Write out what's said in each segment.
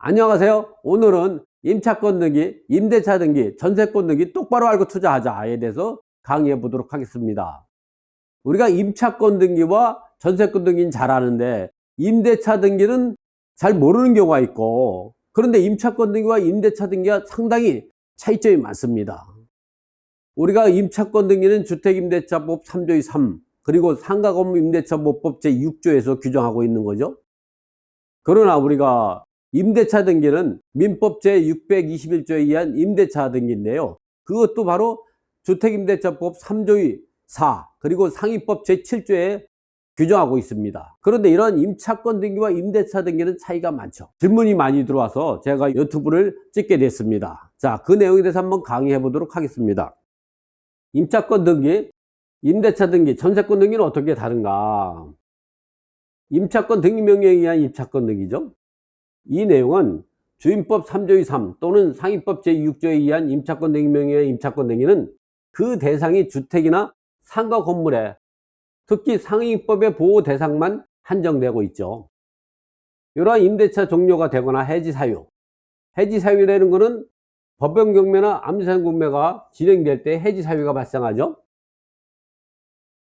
안녕하세요. 오늘은 임차권 등기, 임대차 등기, 전세권 등기 똑바로 알고 투자하자에 대해서 강의해 보도록 하겠습니다. 우리가 임차권 등기와 전세권 등기는 잘 아는데 임대차 등기는 잘 모르는 경우가 있고, 그런데 임차권 등기와 임대차 등기가 상당히 차이점이 많습니다. 우리가 임차권 등기는 주택임대차법 3조의 3 그리고 상가건물임대차보법 제6조에서 규정하고 있는 거죠. 그러나 우리가 임대차 등기는 민법 제621조에 의한 임대차 등기인데요. 그것도 바로 주택임대차법 3조의 4 그리고 상위법 제7조에 규정하고 있습니다. 그런데 이런 임차권 등기와 임대차 등기는 차이가 많죠. 질문이 많이 들어와서 제가 유튜브를 찍게 됐습니다. 자, 그 내용에 대해서 한번 강의해 보도록 하겠습니다. 임차권 등기, 임대차 등기, 전세권 등기는 어떻게 다른가? 임차권 등기 명령에 의한 임차권 등기죠. 이 내용은 주임법 3조의 3 또는 상위법 제6조에 의한 임차권 등기 명령에 의한 임차권 등기는 그 대상이 주택이나 상가 건물에 특히 상위법의 보호 대상만 한정되고 있죠. 이러한 임대차 종료가 되거나 해지 사유, 해지 사유라는 것은 법령 경매나 암산 경매가 진행될 때 해지 사유가 발생하죠.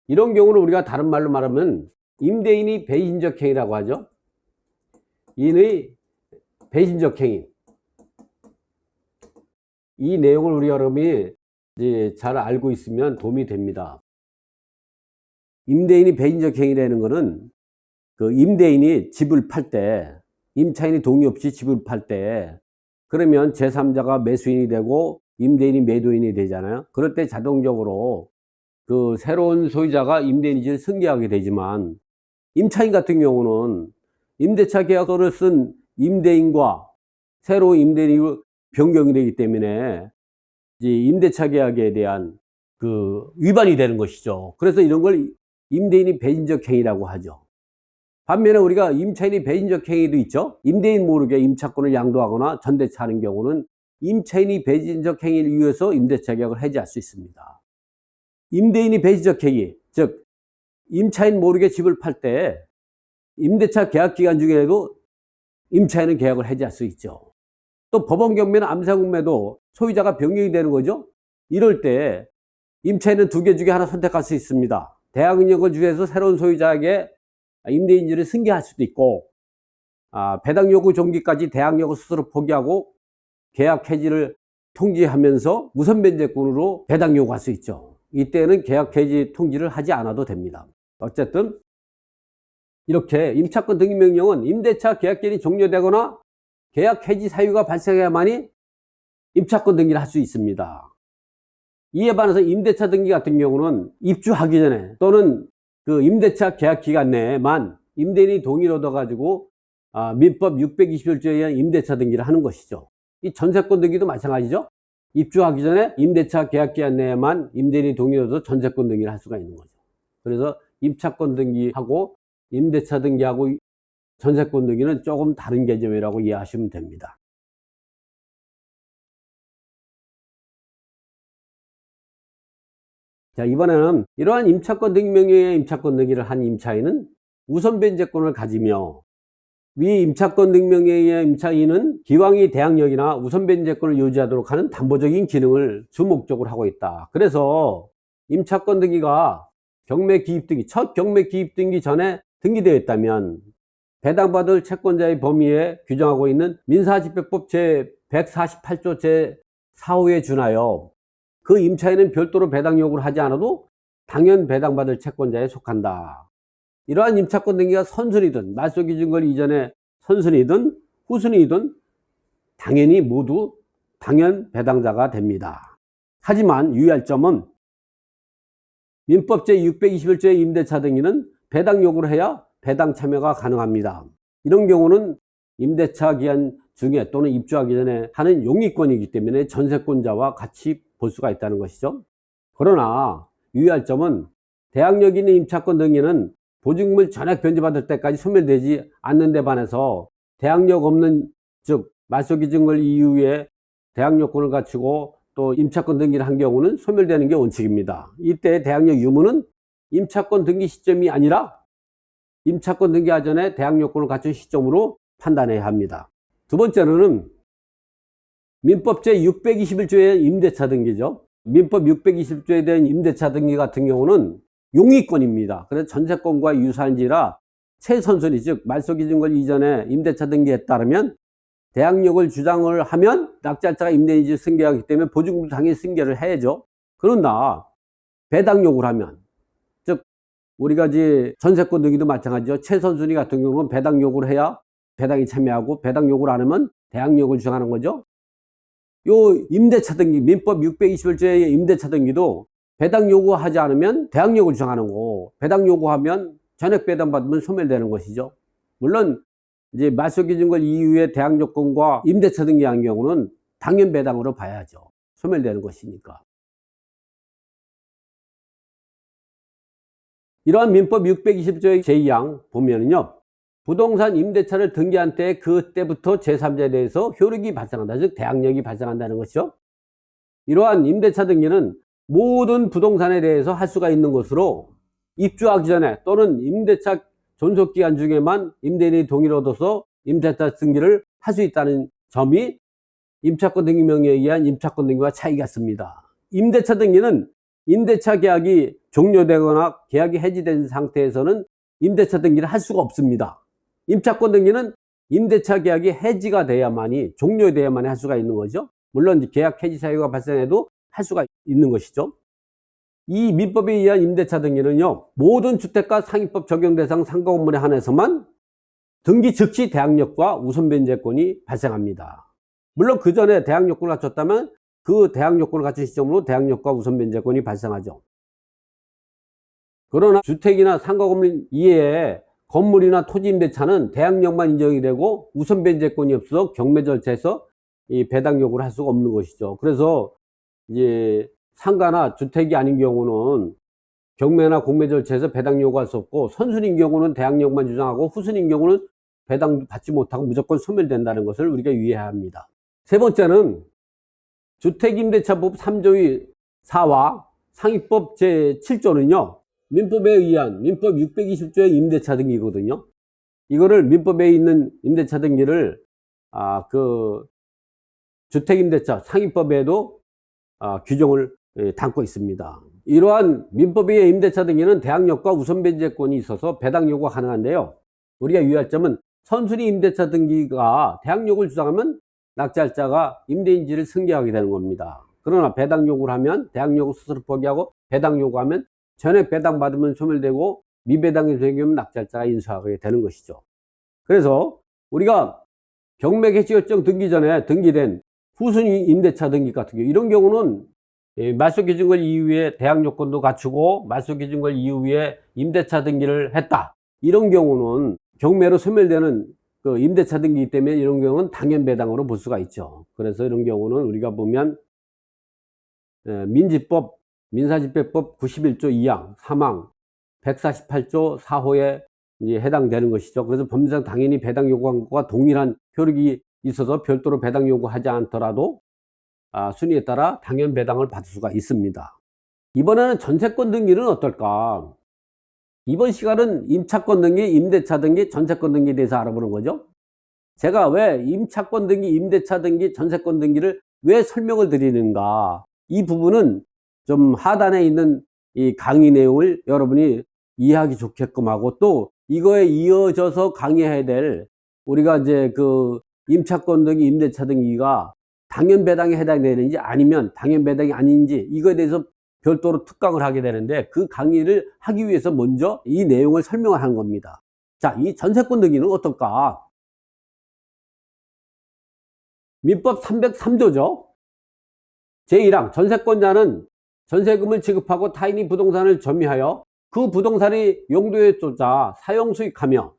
이런 경우는 우리가 다른 말로 말하면 임대인이 배신적 행위라고 하죠. 인의 배신적 행위. 이 내용을 우리 여러분이 이제 잘 알고 있으면 도움이 됩니다. 임대인이 배신적 행위라는 것은 그 임대인이 집을 팔 때, 임차인이 동의 없이 집을 팔 때, 그러면 제3자가 매수인이 되고 임대인이 매도인이 되잖아요. 그럴 때 자동적으로 그 새로운 소유자가 임대인이지를 승계하게 되지만, 임차인 같은 경우는 임대차 계약서를 쓴 임대인과 새로운 임대인이 변경이 되기 때문에 이제 임대차 계약에 대한 그 위반이 되는 것이죠. 그래서 이런 걸 임대인이 배신적 행위라고 하죠. 반면에 우리가 임차인이 배신적 행위도 있죠. 임대인 모르게 임차권을 양도하거나 전대차하는 경우는 임차인이 배신적 행위를 이유해서 임대차 계약을 해지할 수 있습니다. 임대인이 배신적 행위, 즉 임차인 모르게 집을 팔 때 임대차 계약 기간 중에도 임차인은 계약을 해지할 수 있죠. 또 법원 경매나 암산 경매도 소유자가 변경이 되는 거죠. 이럴 때 임차인은 두 개 중에 하나 선택할 수 있습니다. 대항력을 주해서 새로운 소유자에게 임대인지를 승계할 수도 있고, 배당 요구 종기까지 대항력을 스스로 포기하고 계약 해지를 통지하면서 우선 변제권으로 배당 요구할 수 있죠. 이때는 계약 해지 통지를 하지 않아도 됩니다. 어쨌든 이렇게 임차권 등기 명령은 임대차 계약기간이 종료되거나 계약 해지 사유가 발생해야만이 임차권 등기를 할 수 있습니다. 이에 반해서 임대차 등기 같은 경우는 입주하기 전에 또는 그 임대차 계약 기간 내에만 임대인이 동의를 얻어가지고 민법 621조에 의한 임대차 등기를 하는 것이죠. 이 전세권 등기도 마찬가지죠. 입주하기 전에 임대차 계약 기간 내에만 임대인이 동의를 얻어 전세권 등기를 할 수가 있는 거죠. 그래서 임차권 등기하고 임대차 등기하고 전세권 등기는 조금 다른 개념이라고 이해하시면 됩니다. 자, 이번에는 이러한 임차권 등기 명령에 임차권 등기를 한 임차인은 우선 변제권을 가지며 위 임차권 등기 명령에 의한 임차인은 기왕이 대항력이나 우선 변제권을 유지하도록 하는 담보적인 기능을 주목적으로 하고 있다. 그래서 임차권 등기가 경매 기입 등기, 첫 경매 기입 등기 전에 등기되어 있다면 배당받을 채권자의 범위에 규정하고 있는 민사집행법 제148조 제4호에 준하여 그 임차인은 별도로 배당 요구를 하지 않아도 당연 배당받을 채권자에 속한다. 이러한 임차권 등기가 선순위든 말소기준권 이전에 선순위든 후순위든 당연히 모두 당연 배당자가 됩니다. 하지만 유의할 점은 민법 제621조의 임대차 등기는 배당 요구를 해야 배당 참여가 가능합니다. 이런 경우는 임대차 기한 중에 또는 입주하기 전에 하는 용의권이기 때문에 전세권자와 같이 볼 수가 있다는 것이죠. 그러나 유의할 점은 대항력 있는 임차권 등기는 보증물 전액 변제받을 때까지 소멸되지 않는 데 반해서 대항력 없는, 즉 말소기준권 이후에 대항력권을 갖추고 또 임차권 등기를 한 경우는 소멸되는 게 원칙입니다. 이때 대항력 유무는 임차권 등기 시점이 아니라 임차권 등기하기 전에 대항력권을 갖춘 시점으로 판단해야 합니다. 두 번째로는 민법 제621조의 임대차 등기죠. 민법 620조에 대한 임대차 등기 같은 경우는 용의권입니다. 그래서 전세권과 유사한지라 최선순위, 즉 말소기준권 이전에 임대차 등기에 따르면 대항력을 주장을 하면 낙찰자가 임대인지를 승계하기 때문에 보증금도 당연히 승계를 해야죠. 그러나 배당 요구를 하면, 즉 우리가 이제 전세권 등기도 마찬가지죠. 최선순위 같은 경우는 배당 요구를 해야 배당이 참여하고, 배당 요구를 안 하면 대항력을 주장하는 거죠. 요 임대차 등기, 민법 621조의 임대차 등기도 배당 요구하지 않으면 대항력을 주장하는 거고, 배당 요구하면 전액 배당 받으면 소멸되는 것이죠. 물론 이제 말소기준권 이후에 대항력권과 임대차 등기한 경우는 당연 배당으로 봐야죠. 소멸되는 것이니까. 이러한 민법 620조의 제2항 보면은요, 부동산 임대차를 등기한 때 그때부터 제3자에 대해서 효력이 발생한다. 즉 대항력이 발생한다는 것이죠. 이러한 임대차 등기는 모든 부동산에 대해서 할 수가 있는 것으로 입주하기 전에 또는 임대차 존속기간 중에만 임대인의 동의를 얻어서 임대차 등기를 할 수 있다는 점이 임차권 등기 명의에 의한 임차권 등기와 차이가 있습니다. 임대차 등기는 임대차 계약이 종료되거나 계약이 해지된 상태에서는 임대차 등기를 할 수가 없습니다. 임차권 등기는 임대차 계약이 해지가 돼야만이, 종료돼야만이 할 수가 있는 거죠. 물론 계약 해지 사유가 발생해도 할 수가 있는 것이죠. 이 민법에 의한 임대차 등기는요, 모든 주택가 상위법 적용 대상 상가 건물에 한해서만 등기 즉시 대항력과 우선 변제권이 발생합니다. 물론 그 전에 대항력권을 갖췄다면 그 대항력권을 갖춘 시점으로 대항력과 우선 변제권이 발생하죠. 그러나 주택이나 상가 건물 이외에 건물이나 토지 임대차는 대항력만 인정이 되고 우선 변제권이 없어서 경매 절차에서 이 배당 요구를 할 수가 없는 것이죠. 그래서 이제 상가나 주택이 아닌 경우는 경매나 공매 절차에서 배당 요구할 수 없고, 선순위인 경우는 대항력만 주장하고 후순위인 경우는 배당 받지 못하고 무조건 소멸된다는 것을 우리가 유의해야 합니다. 세 번째는 주택임대차법 3조 4와 상위법 제7조는요, 민법에 의한 민법 620조의 임대차 등기거든요. 이거를 민법에 있는 임대차 등기를 주택임대차 상위법에도 규정을 담고 있습니다. 이러한 민법에 의한 임대차 등기는 대항력과 우선 변제권이 있어서 배당 요구가 가능한데요, 우리가 유의할 점은 선순위 임대차 등기가 대항력을 주장하면 낙찰자가 임대인지를 승계하게 되는 겁니다. 그러나 배당 요구를 하면 대항력을 스스로 포기하고, 배당 요구하면 전액 배당 받으면 소멸되고, 미배당이 되면 낙찰자가 인수하게 되는 것이죠. 그래서 우리가 경매 개시 결정 등기 전에 등기된 후순위 임대차 등기 같은 경우, 이런 경우는 말소기준권 이후에 대항력권도 갖추고 말소기준권 이후에 임대차 등기를 했다, 이런 경우는 경매로 소멸되는 그 임대차 등기이기 때문에 이런 경우는 당연 배당으로 볼 수가 있죠. 그래서 이런 경우는 우리가 보면 민지법 민사집행법 91조 2항 3항 148조 4호에 이제 해당되는 것이죠. 그래서 법률상 당연히 배당 요구한 것과 동일한 효력이 있어서 별도로 배당 요구하지 않더라도 순위에 따라 당연 배당을 받을 수가 있습니다. 이번에는 전세권 등기는 어떨까? 이번 시간은 임차권 등기, 임대차 등기, 전세권 등기에 대해서 알아보는 거죠. 제가 왜 임차권 등기, 임대차 등기, 전세권 등기를 왜 설명을 드리는가? 이 부분은 좀 하단에 있는 이 강의 내용을 여러분이 이해하기 좋게끔 하고, 또 이거에 이어져서 강의해야 될, 우리가 이제 그 임차권 등기, 임대차 등기가 당연 배당에 해당되는지 아니면 당연 배당이 아닌지, 이거에 대해서 별도로 특강을 하게 되는데, 그 강의를 하기 위해서 먼저 이 내용을 설명을 하는 겁니다. 자, 이 전세권 등기는 어떨까? 민법 303조죠. 제1항 전세권자는 전세금을 지급하고 타인이 부동산을 점유하여 그 부동산의 용도에 쫓아 사용 수익하며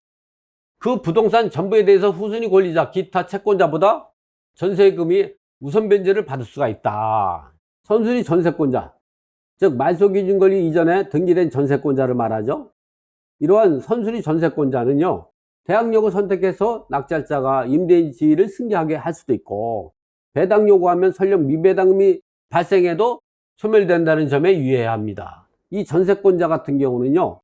그 부동산 전부에 대해서 후순위 권리자 기타 채권자보다 전세금이 우선 변제를 받을 수가 있다. 선순위 전세권자, 즉 말소기준권리 이전에 등기된 전세권자를 말하죠. 이러한 선순위 전세권자는요, 대항력을 선택해서 낙찰자가 임대인 지위를 승계하게 할 수도 있고, 배당 요구하면 설령 미배당금이 발생해도 소멸된다는 점에 유의해야 합니다. 이 전세권자 같은 경우는요,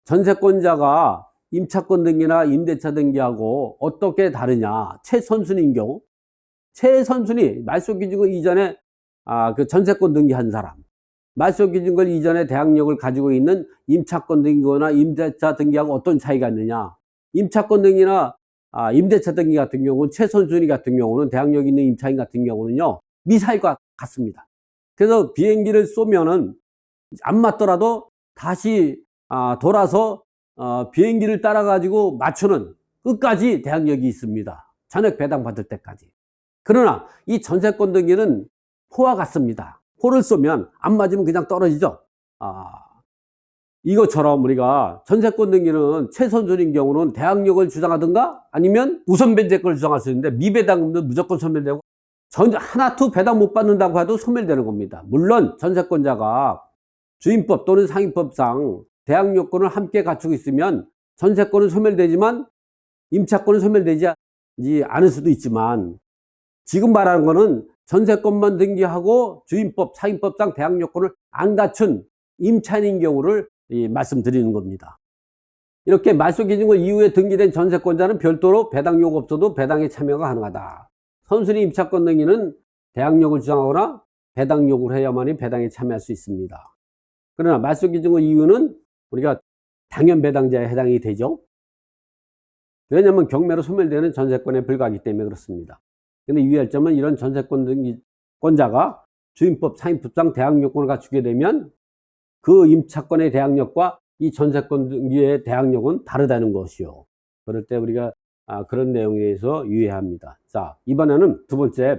전세권자가 임차권 등기나 임대차 등기하고 어떻게 다르냐. 최선순위인 경우. 최선순위, 말소기준권 이전에 그 전세권 등기한 사람. 말소기준권 이전에 대항력을 가지고 있는 임차권 등기거나 임대차 등기하고 어떤 차이가 있느냐. 임차권 등기나 임대차 등기 같은 경우는 최선순위 같은 경우는 대항력 있는 임차인 같은 경우는요. 미사일과 같습니다. 그래서 비행기를 쏘면은 안 맞더라도 다시 돌아서 비행기를 따라 가지고 맞추는 끝까지 대항력이 있습니다. 전액 배당 받을 때까지. 그러나 이 전세권 등기는 포와 같습니다. 포를 쏘면 안 맞으면 그냥 떨어지죠. 이것처럼 우리가 전세권 등기는 최선순위인 경우는 대항력을 주장하든가 아니면 우선 변제권을 주장할 수 있는데 미배당금도 무조건 소멸되고 하나 투 배당 못 받는다고 해도 소멸되는 겁니다. 물론 전세권자가 주임법 또는 상위법상 대항력권을 함께 갖추고 있으면 전세권은 소멸되지만 임차권은 소멸되지 않을 수도 있지만 지금 말하는 거는 전세권만 등기하고 주임법, 상위법상 대항력권을 안 갖춘 임차인인 경우를 말씀드리는 겁니다. 이렇게 말소기준권 이후에 등기된 전세권자는 별도로 배당 요구 없어도 배당에 참여가 가능하다. 선순위 임차권 등기는 대항력을 주장하거나 배당 요구를 해야만이 배당에 참여할 수 있습니다. 그러나 말소기준권 이후는 우리가 당연 배당자에 해당이 되죠. 왜냐하면 경매로 소멸되는 전세권에 불과하기 때문에 그렇습니다. 근데 유의할 점은 이런 전세권 등기권자가 주임법, 상위법상 대항력권을 갖추게 되면 그 임차권의 대항력과 이 전세권 등기의 대항력은 다르다는 것이요. 그럴 때 우리가 그런 내용에 대해서 유의해야 합니다. 자, 이번에는 두 번째.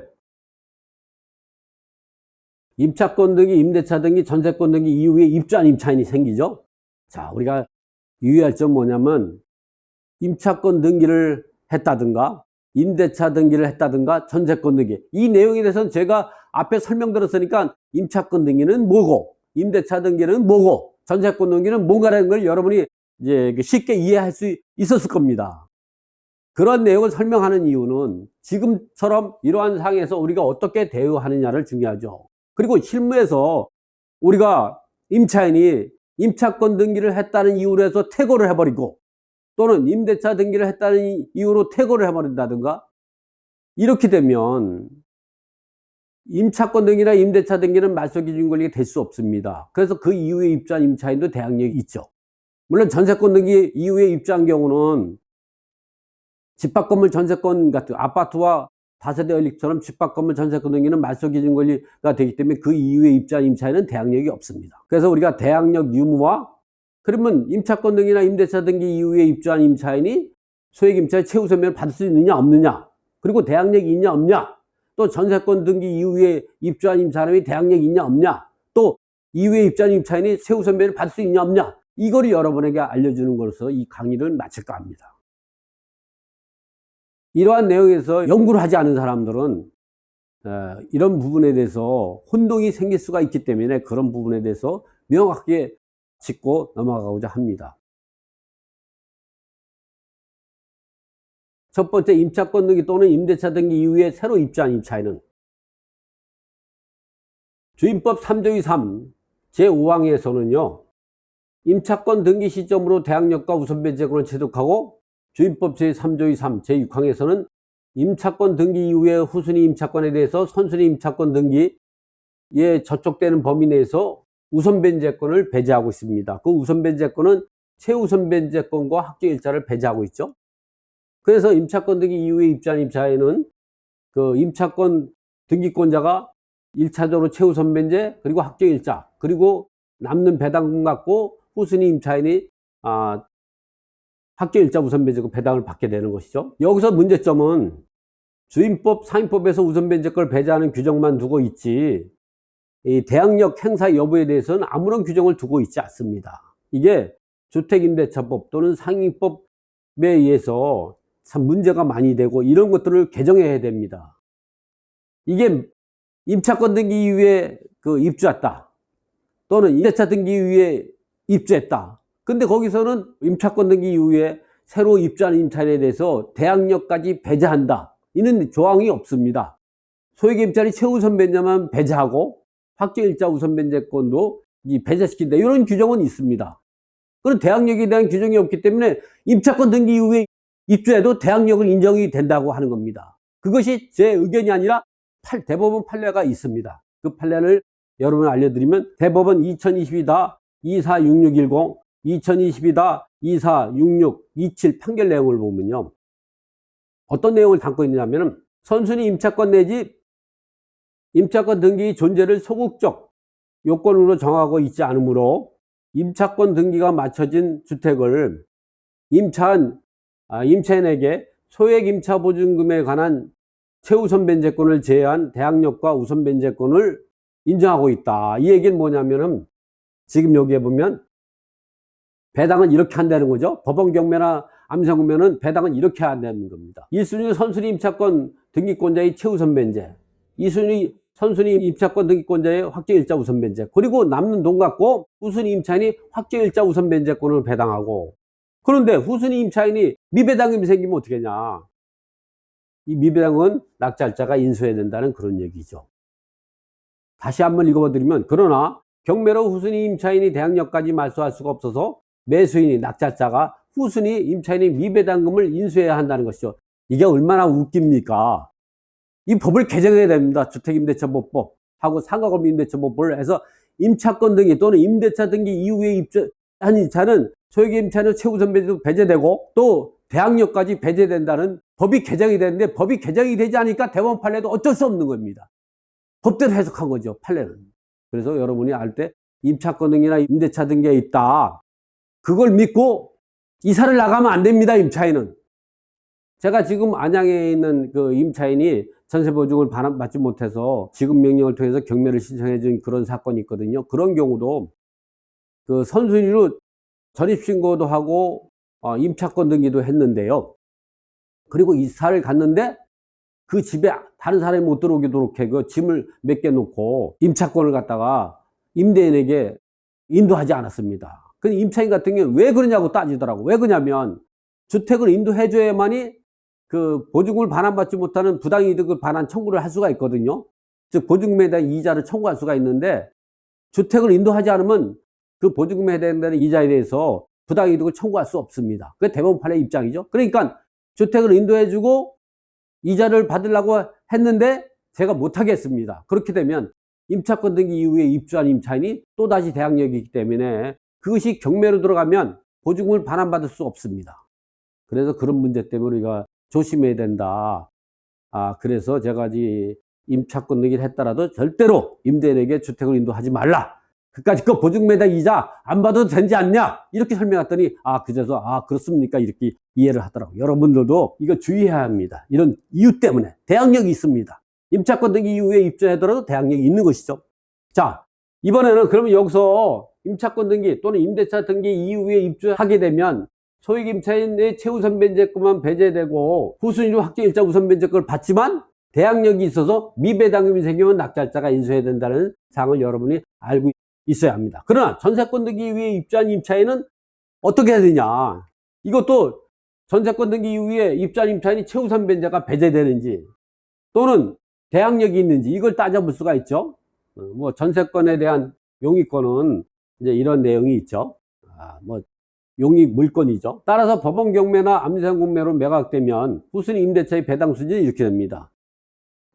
임차권 등기, 임대차 등기, 전세권 등기 이후에 입주한 임차인이 생기죠. 자, 우리가 유의할 점 뭐냐면 임차권 등기를 했다든가 임대차 등기를 했다든가 전세권 등기, 이 내용에 대해서는 제가 앞에 설명드렸으니까 임차권 등기는 뭐고 임대차 등기는 뭐고 전세권 등기는 뭔가라는 걸 여러분이 이제 쉽게 이해할 수 있었을 겁니다. 그런 내용을 설명하는 이유는 지금처럼 이러한 상황에서 우리가 어떻게 대응하느냐를 중요하죠. 그리고 실무에서 우리가 임차인이 임차권 등기를 했다는 이유로 해서 퇴거를 해버리고 또는 임대차 등기를 했다는 이유로 퇴거를 해버린다든가 이렇게 되면 임차권 등기나 임대차 등기는 말소기준 권리가 될 수 없습니다. 그래서 그 이후에 입주한 임차인도 대항력이 있죠. 물론 전세권 등기 이후에 입주한 경우는 집합건물 전세권 같은 아파트와 다세대 연립처럼 집합건물 전세권 등기는 말소기준 권리가 되기 때문에 그 이후에 입주한 임차인은 대항력이 없습니다. 그래서 우리가 대항력 유무와 그러면 임차권 등기나 임대차 등기 이후에 입주한 임차인이 소액임차의 최우선면을 받을 수 있느냐 없느냐, 그리고 대항력이 있냐 없냐, 또 전세권 등기 이후에 입주한 사람이 대항력이 있냐 없냐, 또 이후에 입주한 임차인이 최우선면을 받을 수 있냐 없냐, 이거를 여러분에게 알려주는 것으로 이 강의를 마칠까 합니다. 이러한 내용에서 연구를 하지 않은 사람들은 이런 부분에 대해서 혼동이 생길 수가 있기 때문에 그런 부분에 대해서 명확하게 짚고 넘어가고자 합니다. 첫 번째, 임차권 등기 또는 임대차 등기 이후에 새로 입주한 임차인은 주임법 3조 3 제5항에서는요 임차권 등기 시점으로 대항력과 우선변제권을 취득하고 주임법 제3조 3 제6항에서는 임차권 등기 이후에 후순위 임차권에 대해서 선순위 임차권 등기에 저촉되는 범위 내에서 우선변제권을 배제하고 있습니다. 그 우선변제권은 최우선변제권과 확정일자를 배제하고 있죠. 그래서 임차권 등기 이후에 입주한 임차인은 그 임차권 등기권자가 1차적으로 최우선변제 그리고 확정일자 그리고 남는 배당금 갖고 후순위 임차인이 확정일자 우선변제권 배당을 받게 되는 것이죠. 여기서 문제점은 주임법, 상위법에서 우선변제권을 배제하는 규정만 두고 있지 이 대항력 행사 여부에 대해서는 아무런 규정을 두고 있지 않습니다. 이게 주택임대차법 또는 상위법에 의해서 참 문제가 많이 되고 이런 것들을 개정해야 됩니다. 이게 임차권 등기 이후에 입주했다 또는 임대차 등기 이후에 입주했다. 근데 거기서는 임차권 등기 이후에 새로 입주한 임차인에 대해서 대항력까지 배제한다. 이는 조항이 없습니다. 소액임차인이 최우선 변제만 배제하고 확정일자 우선 변제권도 배제시킨다. 이런 규정은 있습니다. 그런 대항력에 대한 규정이 없기 때문에 임차권 등기 이후에 입주해도 대항력은 인정이 된다고 하는 겁니다. 그것이 제 의견이 아니라 대법원 판례가 있습니다. 그 판례를 여러분 알려드리면 대법원 2022-246610, 2022-246627 판결 내용을 보면요. 어떤 내용을 담고 있느냐면 선순위 임차권 내지 임차권 등기 존재를 소극적 요건으로 정하고 있지 않으므로 임차권 등기가 맞춰진 주택을 임차인에게 소액 임차 보증금에 관한 최우선 변제권을 제외한 대항력과 우선 변제권을 인정하고 있다. 이 얘기는 뭐냐면은 지금 여기에 보면 배당은 이렇게 한다는 거죠. 법원 경매나 암세구매는 배당은 이렇게 한다는 겁니다. 1순위 선순위 임차권 등기권자의 최우선 변제, 2순위 선순위 임차권 등기권자의 확정일자 우선 변제, 그리고 남는 돈 갖고 후순위 임차인이 확정일자 우선 변제권을 배당하고, 그런데 후순위 임차인이 미배당금이 생기면 어떻게 하냐. 이 미배당은 낙찰자가 인수해야 된다는 그런 얘기죠. 다시 한번 읽어드리면, 그러나 경매로 후순위 임차인이 대항력까지 말소할 수가 없어서 매수인이 낙찰자가 후순위 임차인이 미배당금을 인수해야 한다는 것이죠. 이게 얼마나 웃깁니까? 이 법을 개정해야 됩니다. 주택임대차보법하고 상가금임대차보법을 해서 임차권 등기 또는 임대차 등기 이후에 입주한 임차는 소액 임차는 최우선 배제도 배제되고 또 대항력까지 배제된다는 법이 개정이 되는데, 법이 개정이 되지 않으니까 대법원 판례도 어쩔 수 없는 겁니다. 법대로 해석한 거죠, 판례는. 그래서 여러분이 알 때 임차권 등기나 임대차 등기에 있다, 그걸 믿고 이사를 나가면 안 됩니다. 임차인은. 제가 지금 안양에 있는 그 임차인이 전세보증을 받지 못해서 지급명령을 통해서 경매를 신청해 준 그런 사건이 있거든요. 그런 경우도 그 선순위로 전입신고도 하고 임차권 등기도 했는데요. 그리고 이사를 갔는데 그 집에 다른 사람이 못 들어오도록 해 그 짐을 몇 개 놓고 임차권을 갖다가 임대인에게 인도하지 않았습니다. 근데 임차인 같은 경우는 왜 그러냐고 따지더라고. 왜 그러냐면 주택을 인도해줘야만이 그 보증금을 반환받지 못하는 부당이득을 반환 청구를 할 수가 있거든요. 즉 보증금에 대한 이자를 청구할 수가 있는데, 주택을 인도하지 않으면 그 보증금에 해당되는 이자에 대해서 부당이득을 청구할 수 없습니다. 그게 대법원 판례 입장이죠. 그러니까 주택을 인도해주고 이자를 받으려고 했는데 제가 못하게 했습니다. 그렇게 되면 임차권 등기 이후에 입주한 임차인이 또다시 대항력이기 때문에 그것이 경매로 들어가면 보증금을 반환받을 수 없습니다. 그래서 그런 문제 때문에 우리가 조심해야 된다. 그래서 제가 임차권 등기를 했더라도 절대로 임대인에게 주택을 인도하지 말라. 그까짓 거 보증매당 이자 안 받아도 되지 않냐? 이렇게 설명했더니, 그래서, 그렇습니까? 이렇게 이해를 하더라고요. 여러분들도 이거 주의해야 합니다. 이런 이유 때문에. 대항력이 있습니다. 임차권 등기 이후에 입주하더라도 대항력이 있는 것이죠. 자, 이번에는 그러면 여기서 임차권 등기 또는 임대차 등기 이후에 입주하게 되면 소액 임차인의 최우선 변제권만 배제되고 후순위로 확정일자 우선 변제권을 받지만 대항력이 있어서 미배당금이 생기면 낙찰자가 인수해야 된다는 사항을 여러분이 알고 있어야 합니다. 그러나 전세권 등기 이후에 입주한 임차인은 어떻게 해야 되냐. 이것도 전세권 등기 이후에 입주한 임차인이 최우선 변제가 배제되는지 또는 대항력이 있는지 이걸 따져볼 수가 있죠. 뭐 전세권에 대한 용익권은 이제 이런 내용이 있죠. 용익 물권이죠. 따라서 법원 경매나 암세구매로 매각되면 후순위 임대차의 배당 수준이 이렇게 됩니다.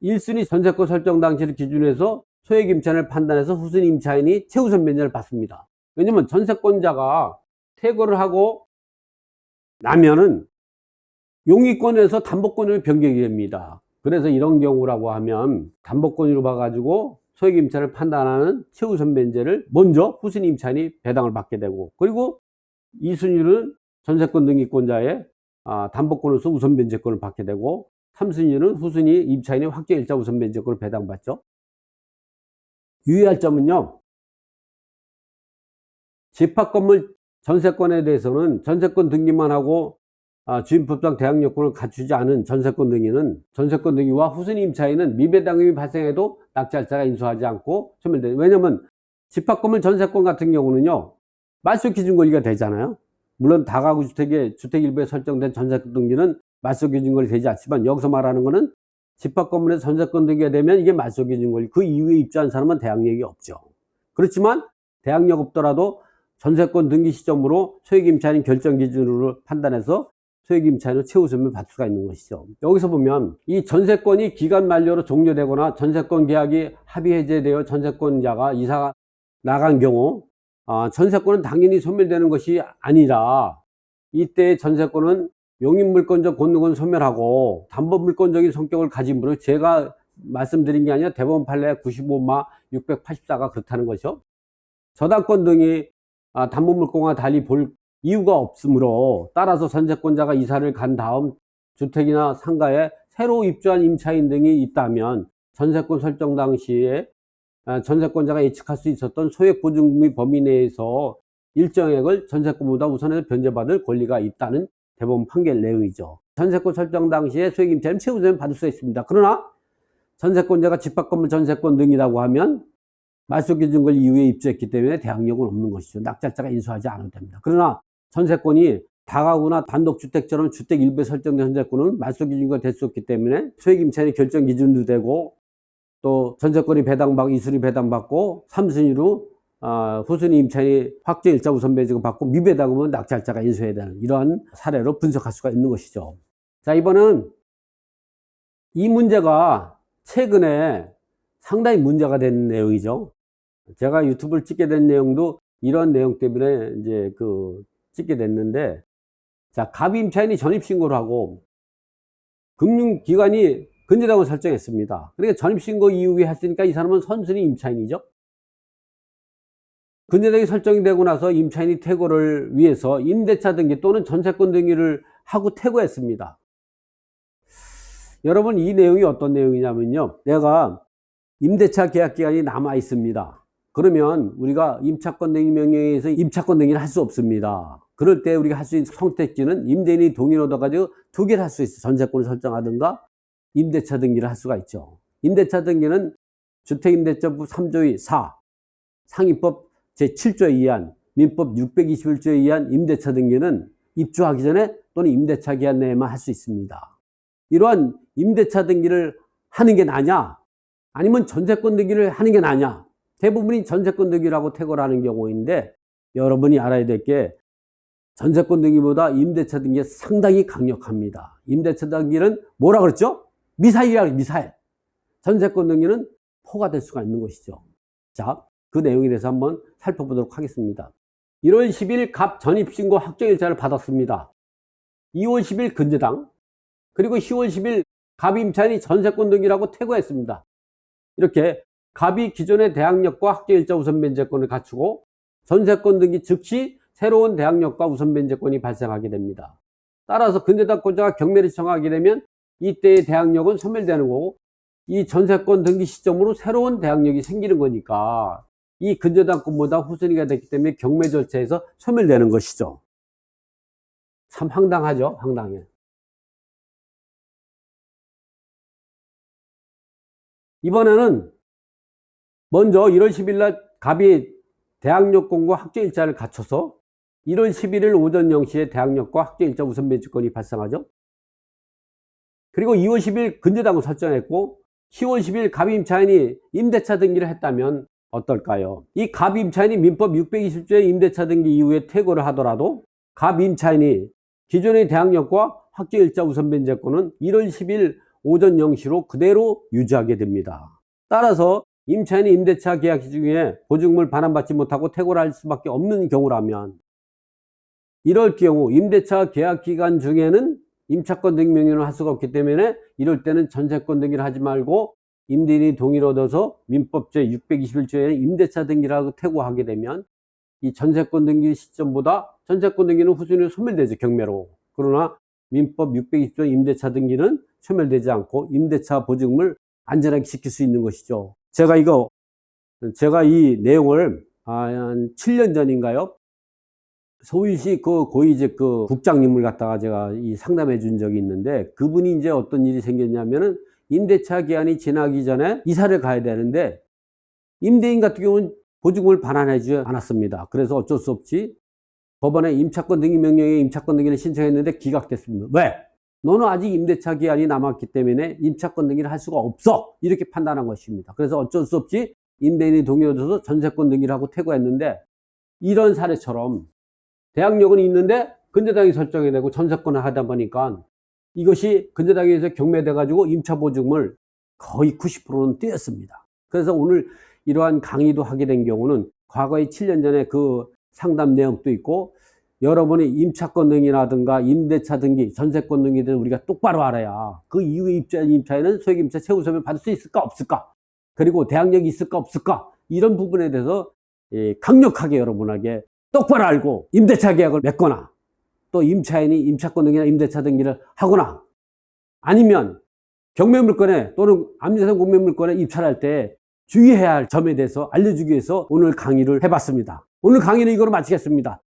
1순위 전세권 설정 당시를 기준으로 해서 소액 임차인을 판단해서 후순위 임차인이 최우선 변제를 받습니다. 왜냐면 전세권자가 퇴거를 하고 나면은 용익권에서 담보권으로 변경이 됩니다. 그래서 이런 경우라고 하면 담보권으로 봐가지고 소액 임차인을 판단하는 최우선 변제를 먼저 후순위 임차인이 배당을 받게 되고, 그리고 2순위는 전세권 등기권자의 담보권으로서 우선 변제권을 받게 되고, 3순위는 후순위 임차인의 확정일자 우선 변제권을 배당받죠. 유의할 점은요, 집합건물 전세권에 대해서는 전세권 등기만 하고 주임법상 대항력권을 갖추지 않은 전세권 등기는 전세권 등기와 후순위 임차인은 미배당금이 발생해도 낙찰자가 인수하지 않고 소멸돼요. 왜냐면 집합건물 전세권 같은 경우는요, 말소기준 권리가 되잖아요. 물론 다가구 주택의 주택 일부에 설정된 전세권 등기는 말소기준 권리 되지 않지만, 여기서 말하는 거는 집합건물에서 전세권 등기가 되면 이게 말소기준 권리, 그 이후에 입주한 사람은 대항력이 없죠. 그렇지만 대항력 없더라도 전세권 등기 시점으로 소액임차인 결정 기준으로 판단해서 소액임차인으로 최우선을 받을 수가 있는 것이죠. 여기서 보면 이 전세권이 기간 만료로 종료되거나 전세권 계약이 합의 해제되어 전세권자가 이사가 나간 경우 전세권은 당연히 소멸되는 것이 아니라 이때 전세권은 용익물권적 권능은 소멸하고 담보물권적인 성격을 가짐으로 제가 말씀드린 게 아니라 대법원 판례 95마 684가 그렇다는 것이죠. 저당권 등이 담보물권과 달리 볼 이유가 없으므로 따라서 전세권자가 이사를 간 다음 주택이나 상가에 새로 입주한 임차인 등이 있다면 전세권 설정 당시에 전세권자가 예측할 수 있었던 소액 보증금의 범위 내에서 일정액을 전세권보다 우선해서 변제받을 권리가 있다는 대법원 판결 내용이죠. 전세권 설정 당시에 소액 임차인은 최우선 받을 수 있습니다. 그러나 전세권자가 집합 건물 전세권 등이라고 하면 말소기준권 이후에 입주했기 때문에 대항력은 없는 것이죠. 낙찰자가 인수하지 않아도 됩니다. 그러나 전세권이 다가구나 단독주택처럼 주택 일부에 설정된 전세권은 말소기준권 될 수 없기 때문에 소액 임차인의 결정 기준도 되고 또 전세권이 배당받고 이수리 배당받고 3순위로 후순위 임차인이 확정 일자 우선 배제금 받고 미배당금은 낙찰자가 인수해야 되는 이러한 사례로 분석할 수가 있는 것이죠. 자, 이번은 이 문제가 최근에 상당히 문제가 된 내용이죠. 제가 유튜브를 찍게 된 내용도 이런 내용 때문에 이제 찍게 됐는데, 자, 갑임차인이 전입신고를 하고 금융기관이 근저당을 설정했습니다. 그러니까 전입신고 이후에 했으니까 이 사람은 선순위 임차인이죠. 근저당이 설정이 되고 나서 임차인이 퇴거를 위해서 임대차 등기 또는 전세권 등기를 하고 퇴거했습니다. 여러분, 이 내용이 어떤 내용이냐면요, 내가 임대차 계약 기간이 남아 있습니다. 그러면 우리가 임차권 등기 명령에 의해서 임차권 등기를 할 수 없습니다. 그럴 때 우리가 할 수 있는 선택지는 임대인이 동의를 얻어가지고 두 개를 할 수 있어요. 전세권을 설정하든가 임대차 등기를 할 수가 있죠. 임대차 등기는 주택임대차법 3조 4, 상위법 제7조에 의한 민법 621조에 의한 임대차 등기는 입주하기 전에 또는 임대차 기한 내에만 할 수 있습니다. 이러한 임대차 등기를 하는 게 나냐, 아니면 전세권 등기를 하는 게 나냐? 대부분이 전세권 등기라고 퇴거를 하는 경우인데, 여러분이 알아야 될 게 전세권 등기보다 임대차 등기가 상당히 강력합니다. 임대차 등기는 뭐라 그랬죠? 미사일이라고 해요, 미사일. 전세권 등기는 포가 될 수가 있는 것이죠. 자, 그 내용에 대해서 한번 살펴보도록 하겠습니다. 1월 10일 갑 전입신고 확정일자를 받았습니다. 2월 10일 근저당, 그리고 10월 10일 갑임차인이 전세권 등기라고 퇴거했습니다. 이렇게 갑이 기존의 대항력과 확정일자 우선변제권을 갖추고 전세권 등기 즉시 새로운 대항력과 우선변제권이 발생하게 됩니다. 따라서 근저당권자가 경매를 청하게 되면 이때의 대항력은 소멸되는 거고, 이 전세권 등기 시점으로 새로운 대항력이 생기는 거니까 이 근저당권보다 후순위가 됐기 때문에 경매 절차에서 소멸되는 것이죠. 참 황당하죠, 황당해. 이번에는 먼저 1월 10일 날 갑이 대항력권과 확정일자를 갖춰서 1월 11일 오전 0시에 대항력과 확정일자 우선변제권이 발생하죠. 그리고 2월 10일 근저당을 설정했고 10월 10일 갑임차인이 임대차 등기를 했다면 어떨까요? 이 갑임차인이 민법 620조의 임대차 등기 이후에 퇴거를 하더라도 갑임차인이 기존의 대항력과 확정일자 우선변제권은 1월 10일 오전 0시로 그대로 유지하게 됩니다. 따라서 임차인이 임대차 계약 중에 보증금을 반환받지 못하고 퇴거를 할 수밖에 없는 경우라면, 이럴 경우 임대차 계약 기간 중에는 임차권 등기 명령을 할 수가 없기 때문에 이럴 때는 전세권 등기를 하지 말고 임대인이 동의를 얻어서 민법 제621조에 임대차 등기라고 퇴거하게 되면 이 전세권 등기 시점보다 전세권 등기는 후순위로 소멸되죠, 경매로. 그러나 민법 620조 임대차 등기는 소멸되지 않고 임대차 보증금을 안전하게 지킬 수 있는 것이죠. 제가 이 내용을 한 7년 전인가요? 서울시 고위직 국장님을 갖다가 제가 상담해 준 적이 있는데, 그분이 이제 어떤 일이 생겼냐면은 임대차 기한이 지나기 전에 이사를 가야 되는데 임대인 같은 경우는 보증금을 반환해 주지 않았습니다. 그래서 어쩔 수 없이 법원에 임차권 등기 명령에 임차권 등기를 신청했는데 기각됐습니다. 왜? 너는 아직 임대차 기한이 남았기 때문에 임차권 등기를 할 수가 없어, 이렇게 판단한 것입니다. 그래서 어쩔 수 없이 임대인이 동의를 얻어서 전세권 등기를 하고 퇴거했는데, 이런 사례처럼 대항력은 있는데 근저당이 설정이 되고 전세권을 하다 보니까 이것이 근저당에서 경매돼 가지고 임차보증을 거의 90%는 떼었습니다. 그래서 오늘 이러한 강의도 하게 된 경우는 과거에 7년 전에 그 상담 내용도 있고 여러분이 임차권 등기라든가 임대차 등기, 전세권 등기에 대해서 우리가 똑바로 알아야 그 이후에 임차에는 소액임차 세우서면 받을 수 있을까 없을까, 그리고 대항력이 있을까 없을까, 이런 부분에 대해서 강력하게 여러분에게 똑바로 알고 임대차 계약을 맺거나 또 임차인이 임차권 등기나 임대차 등기를 하거나 아니면 경매물건에 또는 압류재산 공매물건에 입찰을 할 때 주의해야 할 점에 대해서 알려주기 위해서 오늘 강의를 해봤습니다. 오늘 강의는 이거로 마치겠습니다.